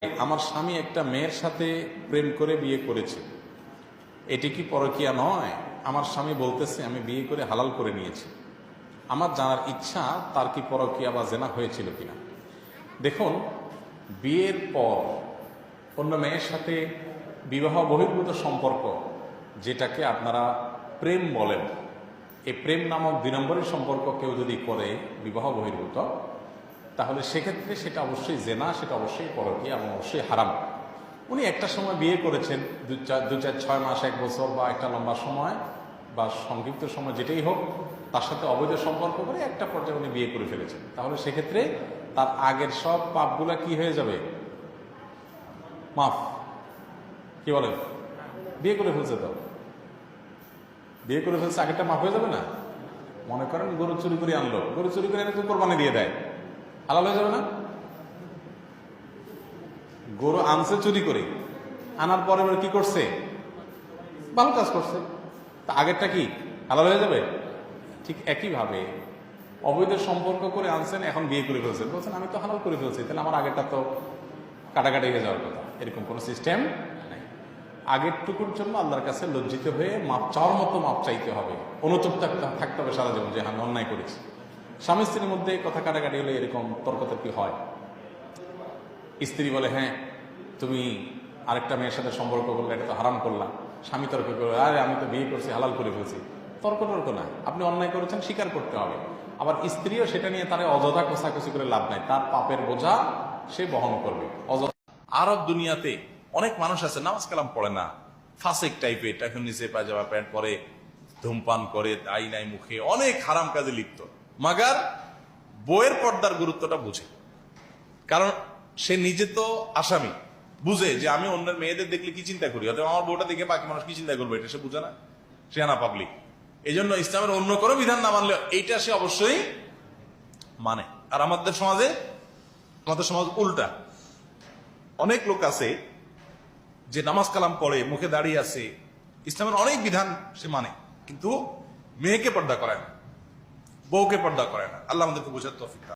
আমার স্বামী একটা মেয়ের সাথে প্রেম করে বিয়ে করেছে, এটি কি পরকীয়া নয়? আমার স্বামী বলতেছে আমি বিয়ে করে হালাল করে নিয়েছি। আমার জানার ইচ্ছা তার কি পরকীয়া বা জেনা হয়েছিল কিনা। দেখুন, বিয়ের পর অন্য মেয়ের সাথে বিবাহ বহির্ভূত সম্পর্ক, যেটাকে আপনারা প্রেম বলেন, এই প্রেম নামক 2 নম্বরের সম্পর্ক কেউ যদি করে বিবাহ বহির্ভূত, তাহলে সেক্ষেত্রে সেটা অবশ্যই জেনা, সেটা অবশ্যই পরকীয়া এবং অবশ্যই হারাম। উনি একটা সময় বিয়ে করেছেন, 2-4-6 মাস, 1 বছর বা একটা লম্বা সময় বা সংক্ষিপ্ত সময় যেটাই হোক, তার সাথে অবৈধ সম্পর্ক করে একটা পর্যায়ে উনি বিয়ে করে ফেলেছেন। তাহলে সেক্ষেত্রে তার আগের সব পাপগুলা কি হয়ে যাবে? মাফ। কি বলেন? বিয়ে করে ফেলছে, তো বিয়ে করে ফেলছে, আগেরটা মাফ হয়ে যাবে না? মনে করেন গরু চুরি করে আনলো, গরু চুরি করে এনে তো কোরবানি দিয়ে দেয়, হালাল হয়ে যাবে না? গরু আনছে চুরি করে, আনার পরে কি করছে? ভালো কাজ করছে, তা আগেরটা কি হালাল হয়ে যাবে? ঠিক একইভাবে অবৈধ সম্পর্ক করে আনছেন, এখন বিয়ে করে ফেলছেন, বলছেন আমি তো হালাল করে ফেলছি, তাহলে আমার আগেরটা তো কাটাকাটি হয়ে যাওয়ার কথা। এরকম কোনো সিস্টেম নাই। আগের টুকুর জন্য আল্লাহর কাছে লজ্জিত হয়ে মাপ চাওয়ার মতো মাপ চাইতে হবে, অনুতপ্ত থাকতে হবে সারা জীবন যে আমি অন্যায় করেছি। স্বামী স্ত্রীর মধ্যে কথা কাটাকাটি হলে এরকম তর্কতর্কি হয়। স্ত্রী বলে হ্যাঁ তুমি আরেকটা মেয়ের সাথে সম্পর্ক করলে, এটা তো হারাম করলাম। স্বামী তর্ক করে আরে আমি তো বিয়ে করছি, হালাল করে ফেলছি। তর্ক না, আপনি অন্যায় করেছেন, স্বীকার করতে হবে। আবার স্ত্রীও সেটা নিয়ে তার অযথা কোসাকুসি করে লাভ নাই, তার পাপের বোঝা সে বহন করবে অযথা। আরব দুনিয়াতে অনেক মানুষ আছে নামাজ কালাম পড়ে না, ফাসেক টাইপের, এখন নিচে পায়জামা প্যান্ট পরে, ধূমপান করে, আইনাই মুখে অনেক হারাম কাজে লিপ্ত, মাগার বইয়ের পর্দার গুরুত্বটা বুঝে। কারণ সে নিজে তো আসামি, বুঝে যে আমি অন্যের মেয়েদের দেখলে কি চিন্তা করি, অথবা আমার বউটা দেখে বাকি মানুষ কি চিন্তা করবে, এটা সে বুঝে না, সে আনা পাবলিক। এই জন্য ইসলামের অন্য কোনো বিধান না মানলে এইটা সে অবশ্যই মানে। আর আমাদের সমাজ উল্টা। অনেক লোক আছে যে নামাজ কালাম পড়ে, মুখে দাঁড়িয়ে আছে, ইসলামের অনেক বিধান সে মানে, কিন্তু মেয়েকে পর্দা করে না, বউকে পর্দা করে না। আল্লাহ আমাদেরকে বোঝার তৌফিক দান।